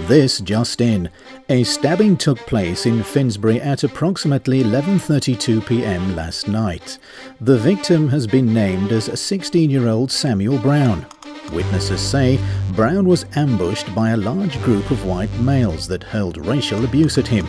This just in. A stabbing took place in Finsbury at approximately 11:32 p.m. last night. The victim has been named as 16-year-old Samuel Brown. Witnesses say Brown was ambushed by a large group of white males that hurled racial abuse at him.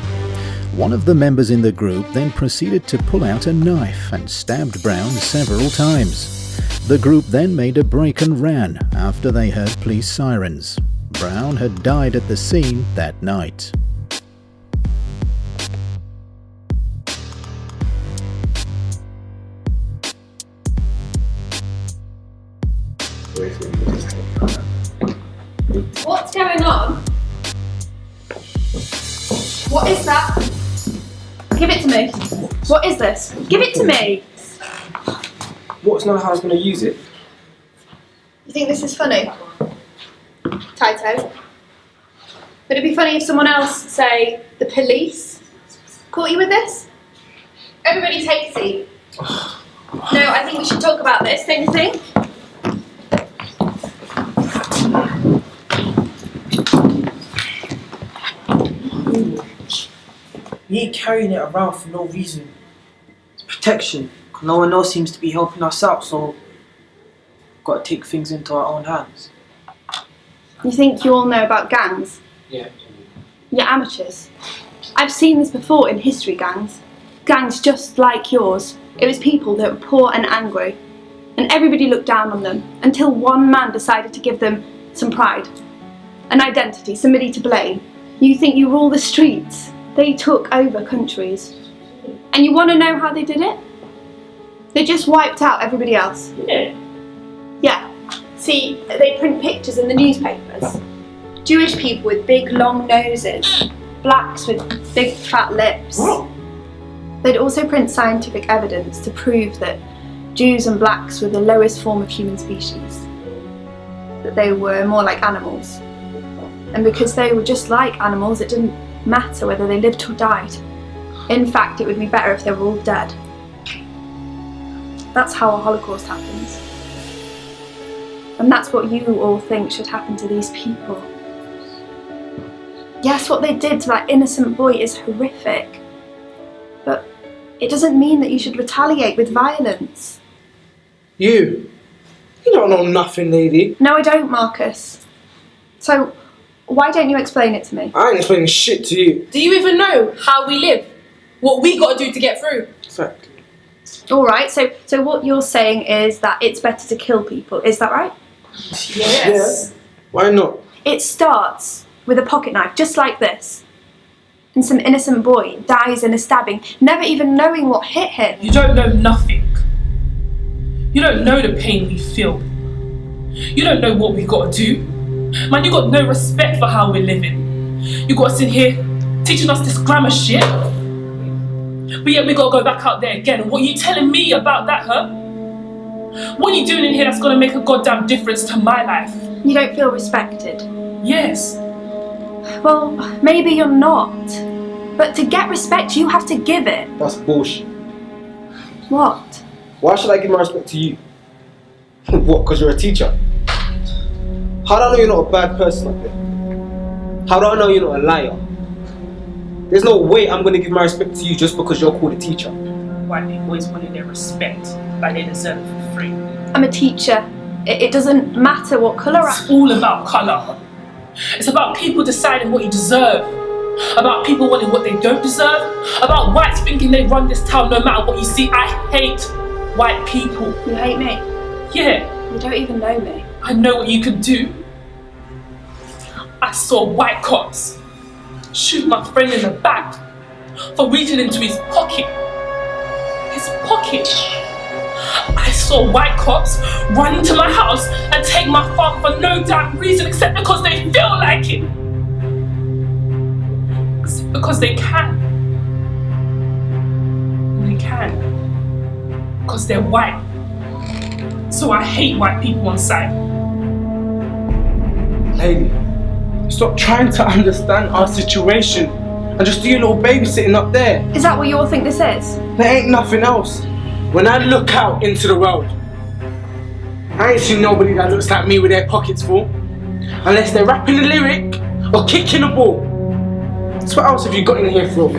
One of the members in the group then proceeded to pull out a knife and stabbed Brown several times. The group then made a break and ran after they heard police sirens. Brown had died at the scene that night. What's going on? What is that? Give it to me. What is this? Give it to me. What's not how I was going to use it? You think this is funny? Taito? Would it be funny if someone else, say the police, caught you with this? Everybody take a seat. No, I think we should talk about this, don't you think? We ain't carrying it around for no reason. It's protection. No one else seems to be helping us out, so got to take things into our own hands. You think you all know about gangs? Yeah. You're amateurs. I've seen this before in history gangs. Gangs just like yours. It was people that were poor and angry, and everybody looked down on them until one man decided to give them some pride, an identity, somebody to blame. You think you rule the streets? They took over countries. And you want to know how they did it? They just wiped out everybody else. Yeah. See, they print pictures in the newspapers. Jewish people with big long noses, blacks with big fat lips. They'd also print scientific evidence to prove that Jews and blacks were the lowest form of human species, that they were more like animals. And because they were just like animals, it didn't matter whether they lived or died. In fact, it would be better if they were all dead. That's how a Holocaust happens. And that's what you all think should happen to these people. Yes, what they did to that innocent boy is horrific, but it doesn't mean that you should retaliate with violence. You don't know nothing, lady. No, I don't, Marcus. So, why don't you explain it to me? I ain't explaining shit to you. Do you even know how we live? What we got to do to get through? Exactly. Alright, so what you're saying is that it's better to kill people, is that right? Yes. Yeah. Why not? It starts with a pocket knife, just like this. And some innocent boy dies in a stabbing, never even knowing what hit him. You don't know nothing. You don't know the pain we feel. You don't know what we got to do. Man, you got no respect for how we're living. You got to sit here teaching us this grammar shit. But yet we got to go back out there again. And what are you telling me about that, huh? What are you doing in here that's going to make a goddamn difference to my life? You don't feel respected. Yes. Well, maybe you're not. But to get respect, you have to give it. That's bullshit. What? Why should I give my respect to you? What, because you're a teacher? How do I know you're not a bad person like that? How do I know you're not a liar? There's no way I'm going to give my respect to you just because you're called a teacher. White people always wanted their respect, like they deserve it for free. I'm a teacher. It doesn't matter what colour It's all about colour. It's about people deciding what you deserve. About people wanting what they don't deserve. About whites thinking they run this town no matter what you see. I hate white people. You hate me? Yeah. You don't even know me. I know what you could do. I saw white cops shoot my friend in the back for reaching into his pocket. His pocket. I saw white cops run into my house and take my phone for no damn reason except because they feel like it. Except because they can. And they can. Because they're white. So I hate white people on sight. Lady, stop trying to understand our situation and just do your little babysitting up there. Is that what you all think this is? There ain't nothing else. When I look out into the world, I ain't seen nobody that looks like me with their pockets full. Unless they're rapping a lyric or kicking a ball. So what else have you got in here for?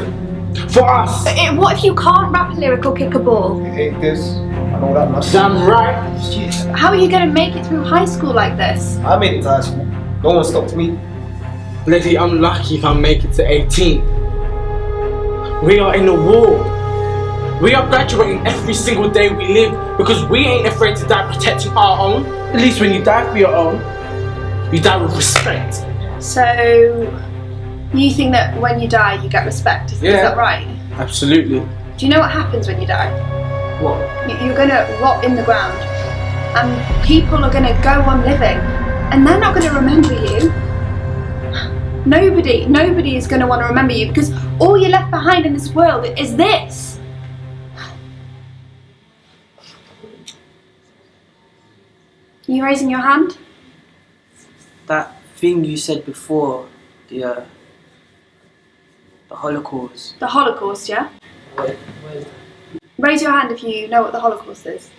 For us? What if you can't rap a lyric or kick a ball? I hate this. I know that much. Damn right. How are you going to make it through high school like this? I made it to high school. No one stopped me. Bloody unlucky if I make it to 18. We are in a war. We are graduating every single day we live because we ain't afraid to die protecting our own. At least when you die for your own, you die with respect. So, you think that when you die you get respect, is that right? Absolutely. Do you know what happens when you die? What? You're going to rot in the ground and people are going to go on living and they're not going to remember you. Nobody is going to want to remember you because all you're left behind in this world is this. You raising your hand? That thing you said before, the Holocaust. The Holocaust, yeah? Raise your hand if you know what the Holocaust is.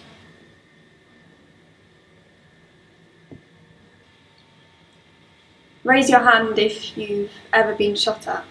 Raise your hand if you've ever been shot at.